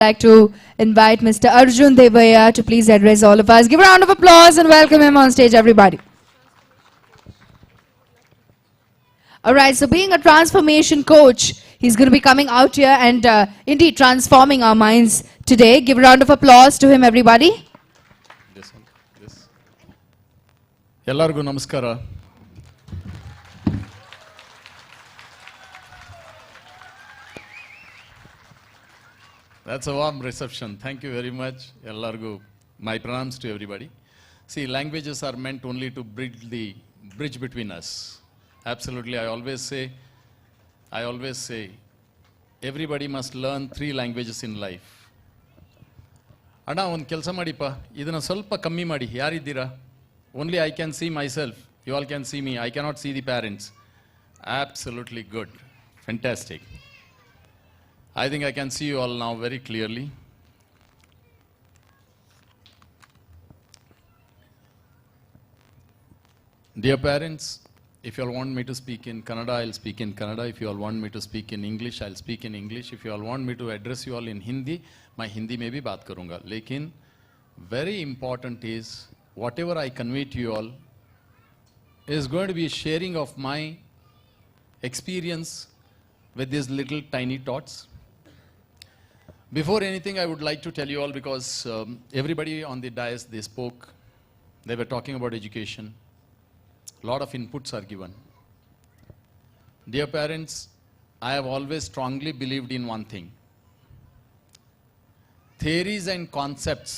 Like to invite Mr. Arjun Devaya to please address all of us. Give a round of applause and welcome him on stage, everybody. All right, so being a transformation coach, he's going to be coming out here and indeed transforming our minds today. Give a round of applause to him, everybody. This one, this. ಎಲ್ಲರಿಗೂ ನಮಸ್ಕಾರ. That's a warm reception. Thank you very much. ಎಲ್ಲರಿಗೂ my pranams to everybody. See, languages are meant only to bridge the bridge between us. Absolutely, I always say, everybody must learn 3 languages in life. ಅಣ್ಣ ಒಂದು ಕೆಲಸ ಮಾಡಿಪ್ಪ, ಇದನ್ನು ಸ್ವಲ್ಪ ಕಮ್ಮಿ ಮಾಡಿ. ಯಾರಿದ್ದೀರಾ? Only I can see myself. You all can see me. I cannot see the parents. Absolutely good. Fantastic. I think I can see you all now very clearly. Dear parents, if you all want me to speak in Kannada, I'll speak in Kannada. If you all want me to speak in English, I'll speak in English. If you all want me to address you all in Hindi, मैं हिंदी में भी बात करूँगा. लेकिन very important is whatever I convey to you all is going to be a sharing of my experience with these little tiny tots. Before anything, I would like to tell you all, because everybody on the dais, they spoke, they were talking about education. A lot of inputs are given. Dear parents, I have always strongly believed in one thing. Theories and concepts,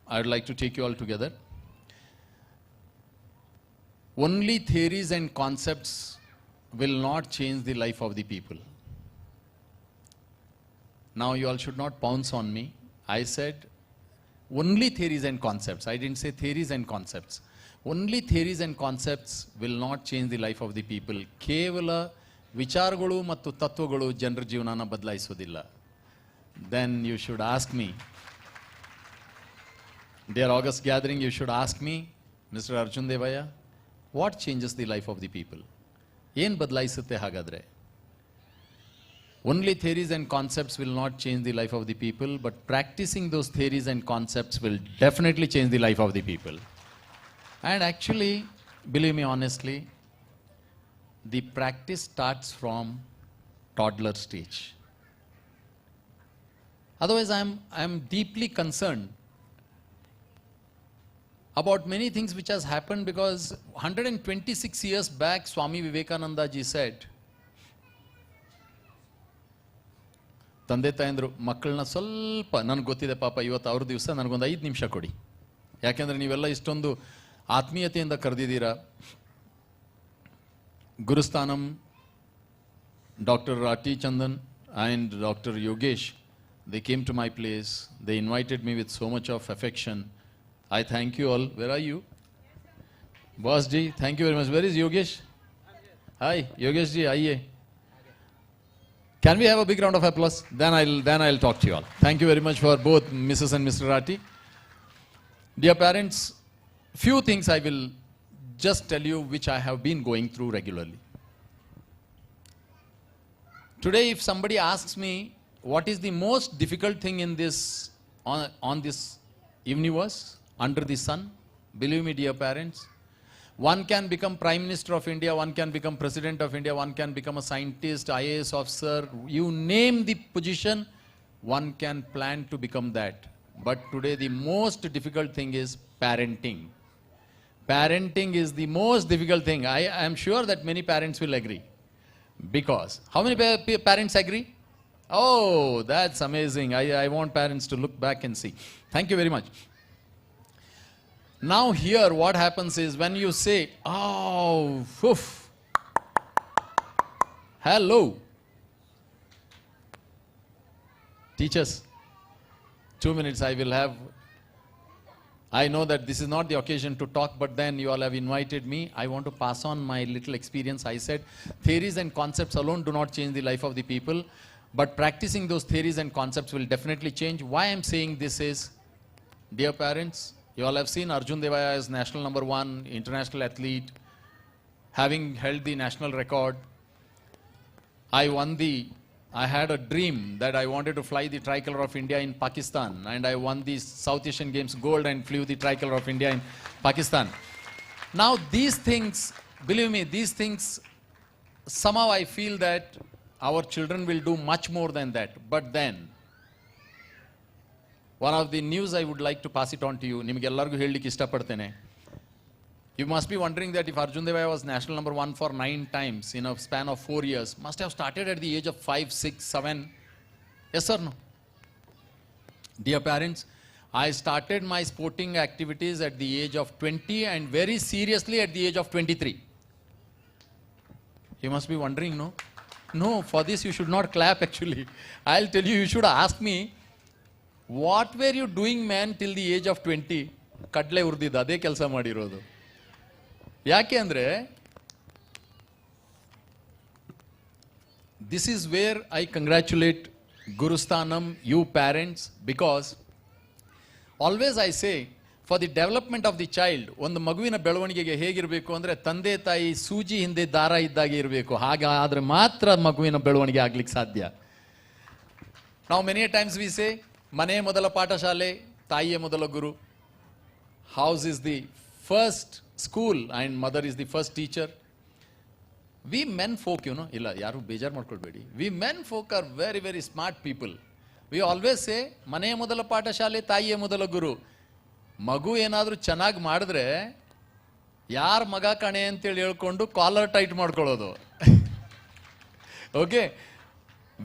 I would like to take you all together. Only theories and concepts will not change the life of the people. Now you all should not pounce on me. I said only theories and concepts. I didn't say theories and concepts. Only theories and concepts will not change the life of the people. ಕೇವಲ ವಿಚಾರಗಳು ಮತ್ತು ತತ್ವಗಳು ಜನರ ಜೀವನನ ಬದಲಾಯಿಸೋದಿಲ್ಲ. Then you should ask me, dear August gathering, you should ask me, Mr. Arjun Devaya, what changes the life of the people? ಏನು ಬದಲಾಯಿಸುತ್ತೆ ಹಾಗಾದ್ರೆ? Only theories and concepts will not change the life of the people, but practicing those theories and concepts will definitely change the life of the people. And actually, believe me honestly, the practice starts from toddler stage. Otherwise, I'm deeply concerned about many things which has happened, because 126 years back, Swami Vivekananda ji said, ತಂದೆ ತಾಯಂದರು ಮಕ್ಕಳನ್ನ ಸ್ವಲ್ಪ, ನನಗೆ ಗೊತ್ತಿದೆ ಪಾಪ ಇವತ್ತು ಅವ್ರ ದಿವಸ, ನನಗೊಂದು 5 ನಿಮಿಷ ಕೊಡಿ, ಯಾಕೆಂದರೆ ನೀವೆಲ್ಲ ಇಷ್ಟೊಂದು ಆತ್ಮೀಯತೆಯಿಂದ ಕರೆದಿದ್ದೀರಾ. ಗುರುಸ್ಥಾನಂ ಡಾಕ್ಟರ್ ರಾಟಿ Chandan and Dr. Yogesh, they came to my place. They invited me with so much of affection. I thank you all. Where are you? Boss ji, thank you very much. Where is Yogesh? Hi, Yogesh ji, aaiye. Can we have a big round of applause? Then I'll talk to you all. Thank you very much for both Mrs. and Mr. Rati. Dear parents, few things I will just tell you which I have been going through regularly. Today, if somebody asks me what is the most difficult thing in this on this universe, under the sun, believe me, dear parents, one can become Prime Minister of India, one can become President of India, one can become a scientist, IAS officer, you name the position, one can plan to become that. But today the most difficult thing is parenting. Parenting is the most difficult thing. I am sure that many parents will agree. Because, how many parents agree? Oh, that's amazing. I want parents to look back and see. Thank you very much. Now here what happens is, when you say, oh, oof, hello, teachers, 2 minutes I will have. I know that this is not the occasion to talk, but then you all have invited me. I want to pass on my little experience. I said theories and concepts alone do not change the life of the people, but practicing those theories and concepts will definitely change. Why I'm saying this is, dear parents, you all have seen Arjun Devaya as national #1, international athlete, having held the national record. I won the I had a dream that I wanted to fly the tricolor of India in Pakistan, and I won the South Asian Games gold and flew the tricolor of India in Pakistan. Now these things, believe me, these things, somehow I feel that our children will do much more than that. But then, one of the news I would like to pass it on to you. ನಿಮಗೆಲ್ಲರಿಗೂ ಹೇಳಲಿಕ್ಕೆ ಇಷ್ಟಪಡ್ತೇನೆ. You must be wondering that if Arjun Devaya was national number 1 for 9 times in a span of 4 years, must have started at the age of 5, 6, 7. Yes or no? Dear parents, I started my sporting activities at the age of 20 and very seriously at the age of 23. You must be wondering, no? No, for this you should not clap actually. I'll tell you, you should ask me, what were you doing, man, till the age of 20? ಕಡ್ಲೆ ಉರ್ದಿದ್ದು ಅದೇ ಕೆಲಸ ಮಾಡಿರೋದು. ಯಾಕೆ ಅಂದರೆ this is where I congratulate Gurusthanam, you parents, because always I say, for the development of the child, ಒಂದು ಮಗುವಿನ ಬೆಳವಣಿಗೆಗೆ ಹೇಗಿರಬೇಕು ಅಂದರೆ ತಂದೆ ತಾಯಿ ಸೂಜಿ ಹಿಂದೆ ದಾರ ಇದ್ದಾಗೆ ಇರಬೇಕು. ಹಾಗಾದರೆ ಮಾತ್ರ ಮಗುವಿನ ಬೆಳವಣಿಗೆ ಆಗ್ಲಿಕ್ಕೆ ಸಾಧ್ಯ. Now many times we say, ಮನೆ ಮೊದಲ ಪಾಠಶಾಲೆ, ತಾಯಿಯೇ ಮೊದಲ ಗುರು. House is the first school and mother is the first teacher. We men folk, illa yaru bejar ಮಾಡ್ಕೊಳ್ಬೇಡಿ. We men folk are very, very smart people. We always say, ಮನೆ ಮೊದಲ ಪಾಠಶಾಲೆ, ತಾಯಿಯೇ ಮೊದಲ ಗುರು. ಮಗು ಏನಾದರೂ ಚೆನ್ನಾಗಿ ಮಾಡಿದ್ರೆ ಯಾರ ಮಗ ಕಣೆ ಅಂತೇಳಿ ಹೇಳ್ಕೊಂಡು ಕಾಲರ್ ಟೈಟ್ ಮಾಡ್ಕೊಳ್ಳೋದು. Okay,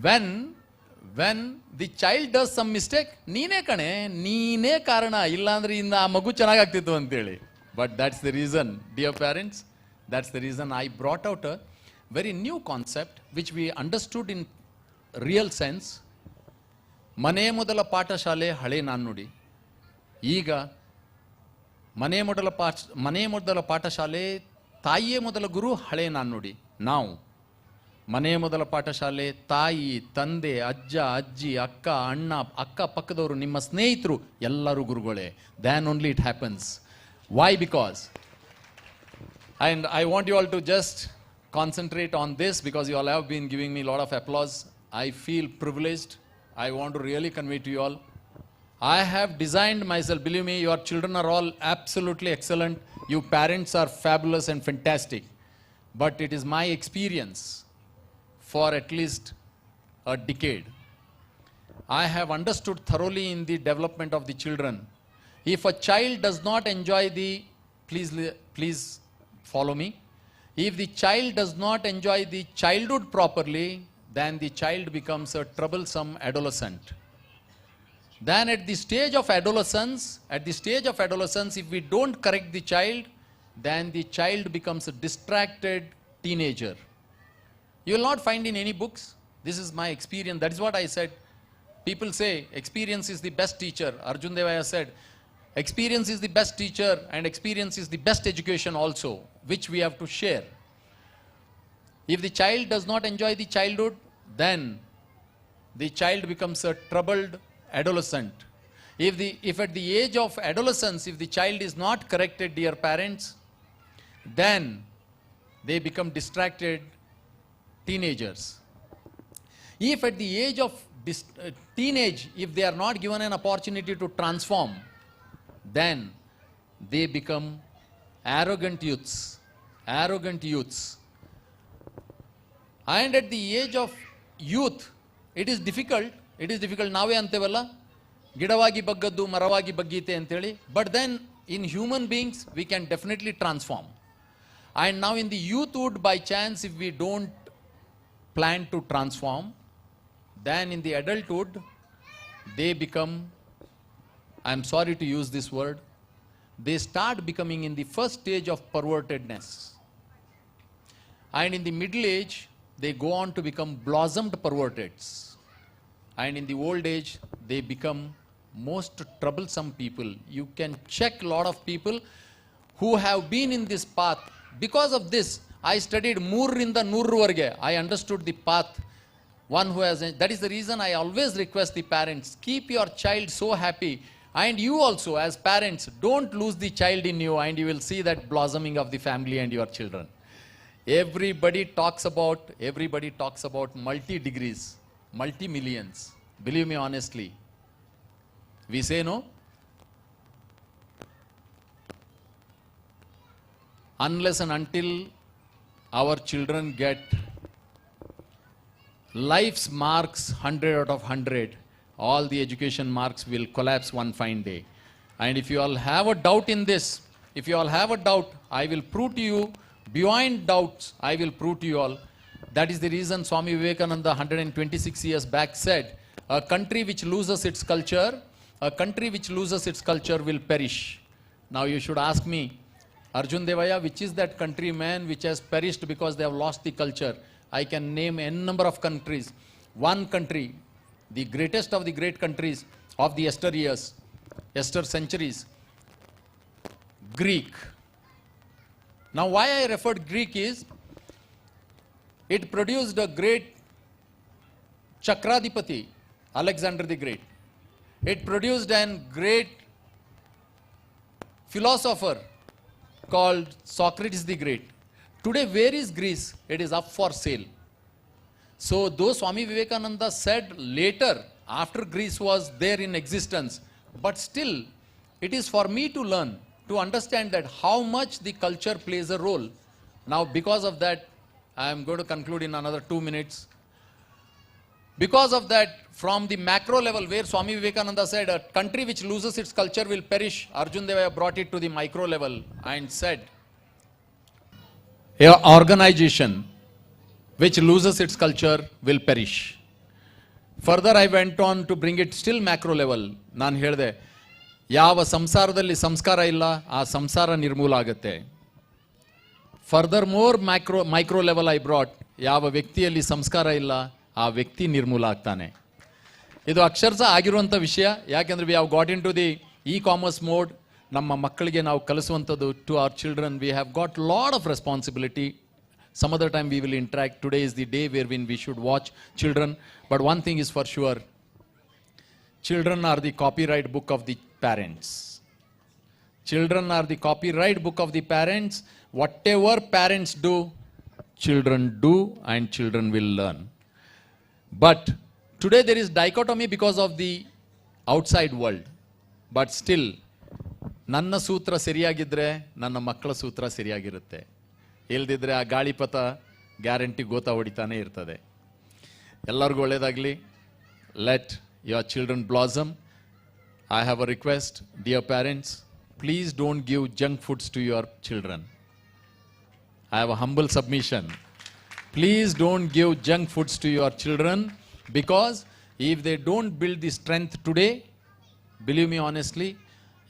when the child does some mistake, ನೀನೇ ಕಣೆ, ನೀನೇ ಕಾರಣ, ಇಲ್ಲಾಂದ್ರೆ ಇನ್ನು ಆ ಮಗು ಚೆನ್ನಾಗಾಗ್ತಿತ್ತು ಅಂತೇಳಿ. But that's the reason, dear parents, that's the reason I brought out a very new concept which we understood in real sense. ಮನೆ ಮೊದಲ ಪಾಠಶಾಲೆ ಹಳೆ ನಾಣ್ಣುಡಿ. ಈಗ ಮನೆ ಮೊದಲ ಪಾಠಶಾಲೆ, ತಾಯಿಯೇ ಮೊದಲ ಗುರು, ಹಳೆ ನಾಣ್ಣುಡಿ. ನಾವು ಮನೆ ಮೊದಲ ಪಾಠಶಾಲೆ, ತಾಯಿ, ತಂದೆ, ಅಜ್ಜ, ಅಜ್ಜಿ, ಅಕ್ಕ, ಅಣ್ಣ, ಅಕ್ಕ ಪಕ್ಕದವರು, ನಿಮ್ಮ ಸ್ನೇಹಿತರು ಎಲ್ಲರೂ ಗುರುಗಳೇ. Then only it happens. Why? Because, and I want you all to just concentrate on this because you all have been giving me a lot of applause. I feel privileged. I want to really convey to you all. I have designed myself, believe me, your children are all absolutely excellent. You parents are fabulous and fantastic. But it is my experience for at least a decade. I have understood thoroughly in the development of the children. If a child does not enjoy the, please follow me. If the child does not enjoy the childhood properly, then the child becomes a troublesome adolescent. Then at the stage of adolescence, if we don't correct the child, then the child becomes a distracted teenager. You will not find in any books. This is my experience. That is what I said. People say experience is the best teacher. Arjun Devaya said, experience is the best teacher and experience is the best education also, which we have to share. If the child does not enjoy the childhood, then the child becomes a troubled adolescent. If at the age of adolescence, if the child is not corrected, dear parents, then they become distracted teenagers. If at the age of teenage, if they are not given an opportunity to transform, then they become arrogant youths. And at the age of youth, it is difficult. ನಾವೇ ಅಂತೇವಲ್ಲ, ಗಿಡವಾಗಿ ಬಗ್ಗದ್ದು ಮರವಾಗಿ ಬಗ್ಗೀತೆ ಅಂತೇಳಿ. But then in human beings, we can definitely transform. And now in the youthhood, by chance, if we don't plan to transform, then in the adulthood, they become, I'm sorry to use this word, they start becoming in the first stage of pervertedness. And in the middle age, they go on to become blossomed perverteds. And in the old age, they become most troublesome people. You can check a lot of people who have been in this path. Because of this, I studied Moorrinda Noorvarge. I understood the path. One who has, that is the reason I always request the parents, keep your child so happy. And you also, as parents, don't lose the child in you, and you will see that blossoming of the family and your children. Everybody talks about multi degrees. multi-millions. Believe me honestly. We say no. Unless and until our children get life's marks 100 out of 100, all the education marks will collapse one fine day. And if you all have a doubt in this, if you all have a doubt, I will prove to you, beyond doubts, I will prove to you all. That is the reason Swami Vivekananda 126 years back said, a country which loses its culture, will perish. Now you should ask me, Arjun Devaya, which is that country, man, which has perished because they have lost the culture? I can name n number of countries. One country, the greatest of the great countries of the yester centuries, Greek. Now why I referred Greek is, it produced a great Chakradipati, Alexander the Great. It produced a great philosopher called Socrates the Great. Today, where is Greece? It is up for sale. So, though Swami Vivekananda said later, after Greece was there in existence, but still, it is for me to learn, to understand that how much the culture plays a role. Now, because of that, I am going to conclude in another 2 minutes. Because of that, from the macro level where Swami Vivekananda said a country which loses its culture will perish, Arjun Devaya brought it to the micro level and said, an organization which loses its culture will perish. Further, I went on to bring it still macro level. ನಾನು ಹೇಳಿದೆ, ಯಾವ ಸಂಸಾರದಲ್ಲಿ ಸಂಸ್ಕಾರ ಇಲ್ಲ, ಆ ಸಂಸಾರ ನಿರ್ಮೂಲ ಆಗುತ್ತೆ. Further more micro level I brought, ಯಾವ ವ್ಯಕ್ತಿಯಲ್ಲಿ ಸಂಸ್ಕಾರ ಇಲ್ಲ, ಆ ವ್ಯಕ್ತಿ ನಿರ್ಮೂಲ ಆಗ್ತಾನೆ. ಇದು ಅಕ್ಷರಶಃ ಆಗಿರುವಂಥ ವಿಷಯ. ಯಾಕೆಂದ್ರೆ we have got into the e-commerce mode. ನಮ್ಮ ಮಕ್ಕಳಿಗೆ ನಾವು ಕಲಿಸುವಂಥದ್ದು, to our children we have got lot of responsibility. Some other time we will interact. Today is the day wherein we should watch children. But one thing is for sure, children are the copyright book of the parents. Children are the copyright book of the parents. Whatever parents do, children do and children will learn. But today there is dichotomy because of the outside world. But still, ನನ್ನ ಸೂತ್ರ ಸರಿಯಾಗಿದ್ದರೆ ನನ್ನ ಮಕ್ಕಳ ಸೂತ್ರ ಸರಿಯಾಗಿರುತ್ತೆ. ಇಲ್ದಿದ್ರೆ ಆ ಗಾಳಿಪಥ guarantee ಗೋತಾ ಹೊಡಿತಾನೆ ಇರ್ತದೆ. ಎಲ್ಲರಿಗೂ ಒಳ್ಳೆಯದಾಗಲಿ. Let your children blossom. I have a request, dear parents, please don't give junk foods to your children. I have a humble submission. Please don't give junk foods to your children, because if they don't build the strength today, believe me honestly,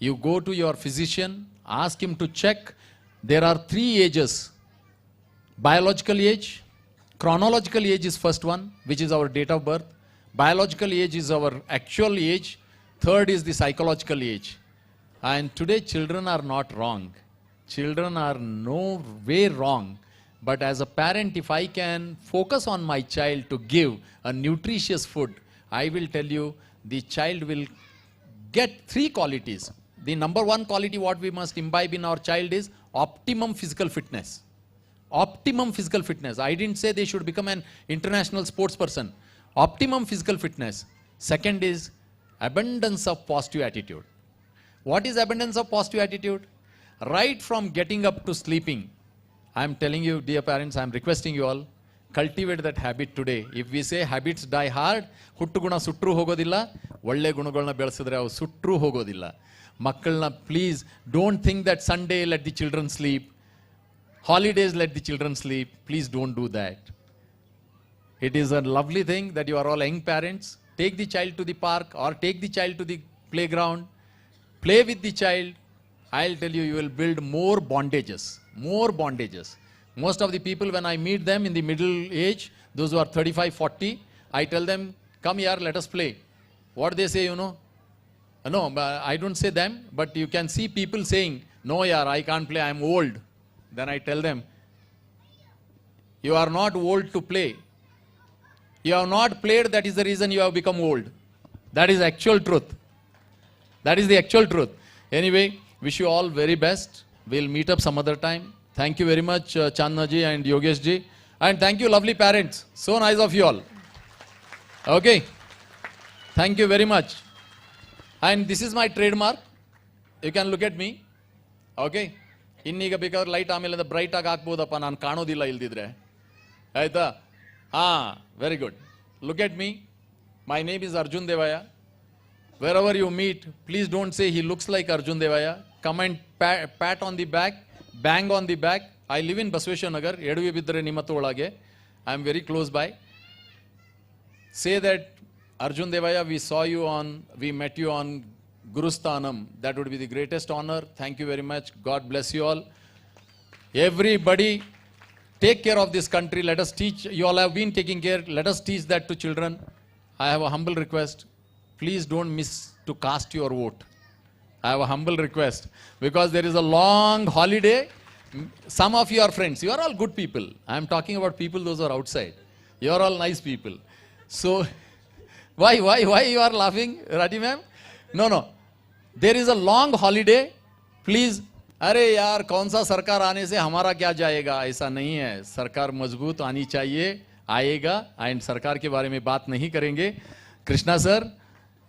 you go to your physician, ask him to check. There are 3 ages. Biological age, chronological age is first one, which is our date of birth. Biological age is our actual age. Third is the psychological age. And today children are not wrong. Children are no way wrong. But as a parent, if I can focus on my child to give a nutritious food, I will tell you the child will get 3 qualities. The number 1 quality what we must imbibe in our child is optimum physical fitness. Optimum physical fitness. I didn't say they should become an international sports person. Optimum physical fitness. Second is abundance of positive attitude. What is abundance of positive attitude? Right from getting up to sleeping. I am telling you, dear parents, I am requesting you all, cultivate that habit today. If we say habits die hard, ಹುಟ್ಟು ಗುಣ ಸುಟ್ರೂ ಹೋಗೋದಿಲ್ಲ, ಒಳ್ಳೆ ಗುಣಗಳನ್ನ ಬೆಳೆಸಿದ್ರೆ ಅವು ಸುಟ್ರೂ ಹೋಗೋದಿಲ್ಲ. ಮಕ್ಕಳನ್ನ please don't think that Sunday let the children sleep, holidays let the children sleep. Please don't do that. It is a lovely thing that you are all young parents. Take the child to the park or take the child to the playground. Play with the child. I'll tell you, you will build more bondages. More bondages. Most of the people, when I meet them in the middle age, those who are 35, 40, I tell them, come here, let us play. What they say, you know? No, I don't say them, but you can see people saying, no, yaar, I can't play, I'm old. Then I tell them, you are not old to play. You have not played, that is the reason you have become old. That is actual truth. That is the actual truth. Anyway, wish you all very best. We'll meet up some other time. Thank you very much, Chandna ji and Yogesh ji. And thank you, lovely parents. So nice of you all. Okay. Thank you very much. And this is my trademark. You can look at me. Okay. ಇನ್ನೀಗ ಬೇಕಾದ್ರೆ light ಆಮೇಲೆ bright ಆಗಿ ಹಾಕ್ಬೋದಪ್ಪ, ನಾನು ಕಾಣೋದಿಲ್ಲ ಇಲ್ದಿದ್ರೆ. ಆಯ್ತಾ? Very good. Look at me. My name is Arjun Devaiah. Wherever you meet, please don't say he looks like Arjun Devaya. Come and pat on the back, bang on the back. I live in Basaveshwar Nagar, Edavi Bidre Nimattu Olage. I am very close by. Say that Arjun Devaya, we met you on Gurusthanam. That would be the greatest honor. Thank you very much. God bless you all. Everybody, take care of this country. Let us teach. You all have been taking care. Let us teach that to children. I have a humble request. Please don't miss to cast your vote. I have a humble request because there is a long holiday. Some of you are friends. You are all good people. I am talking about people those who are outside. You are all nice people. So, why you are laughing, Rati ma'am? No. There is a long holiday. Please, अरे यार कौन सा सरकार आने से हमारा क्या जाएगा? ऐसा नहीं है. सरकार मजबूत आनी चाहिए, आएगा. एंड सरकार के बारे में बात नहीं करेंगे. Krishna sir,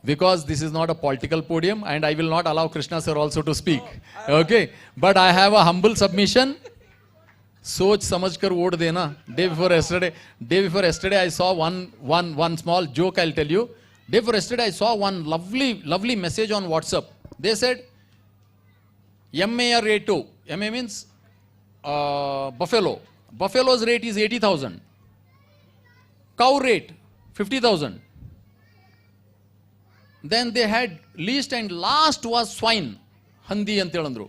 because this is not a political podium and I will not allow Krishna sir also to speak. Okay, but I have a humble submission. सोच समझकर वोट देना. Day before yesterday I saw one small joke. I'll tell you. Day before yesterday I saw one lovely message on WhatsApp. They said MA rate, MA means buffalo. Buffalo's rate is 80,000. Cow rate 50,000. Then they had least and last was swine. Handi antelandru.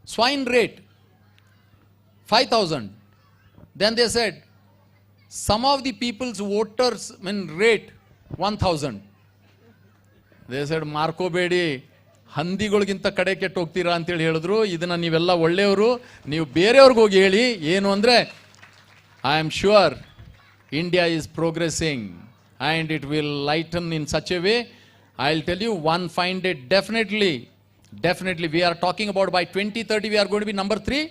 Swine rate 5,000. Then they said some of the people's voters rate 1,000. They said Marco Bedi ಹಂದಿಗಳಿಗಿಂತ ಕಡೆ ಕೆಟ್ಟು ಹೋಗ್ತೀರಾ ಅಂತೇಳಿ ಹೇಳಿದ್ರು. ಇದನ್ನ ನೀವೆಲ್ಲ ಒಳ್ಳೆಯವರು, ನೀವು ಬೇರೆಯವ್ರಿಗೆ ಹೋಗಿ ಹೇಳಿ ಏನು ಅಂದರೆ, I am sure India is progressing and it will lighten in such A way. I'll tell you one fine day, definitely we are talking about by 2030 we are going to be number 3.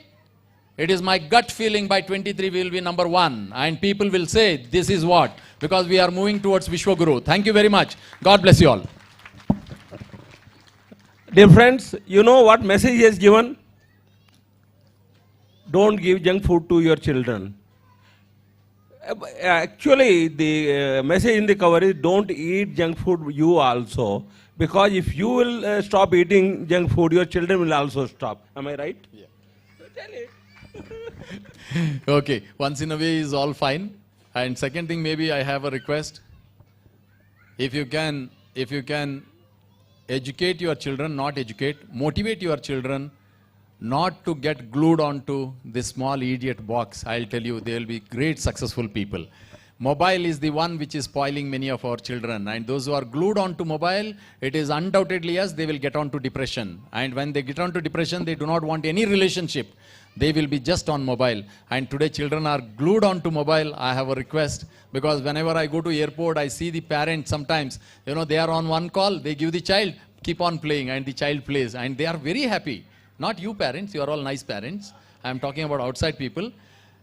It is my gut feeling by 23 we will be number 1 and people will say this is what, because we are moving towards Vishwaguru. Thank you very much. God bless you all. Dear friends, you know what message he has given? Don't give junk food to your children. Actually, the message in the cover is don't eat junk food you also, because if you will stop eating junk food, your children will also stop. Am I right? Yeah. Tell it. Okay, once in a way is all fine. And second thing, maybe I have a request. If you can educate your children, motivate your children not to get glued onto this small idiot box. I'll tell you, they will be great successful people. Mobile is the one which is spoiling many of our children, and those who are glued onto mobile, it is undoubtedly yes, they will get onto depression. And when they get onto depression, they do not want any relationship. They will be just on mobile. And today children are glued onto mobile. I have a request, because whenever I go to airport, I see the parents sometimes, they are on one call, they give the child, keep on playing, and the child plays, and they are very happy. Not you parents, you are all nice parents. I am talking about outside people.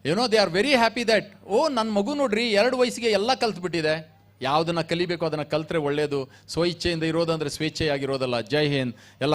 They are very happy that, ನನ್ನ ಮಗು ನೋಡ್ರಿ 2 ವಯಸ್ಸಿಗೆ ಎಲ್ಲ ಕಲ್ತ್ಬಿಟ್ಟಿದೆ. ಯಾವುದನ್ನ ಕಲಿಬೇಕು ಅದನ್ನ ಕಲ್ತ್ರೆ ಒಳ್ಳೇದು. ಸ್ವಇಚ್ಛೆಯಿಂದ ಇರೋದಂದ್ರೆ ಸ್ವೇಚ್ಛೆಯಾಗಿರೋದಲ್ಲ. ಜೈ ಹಿಂದ್.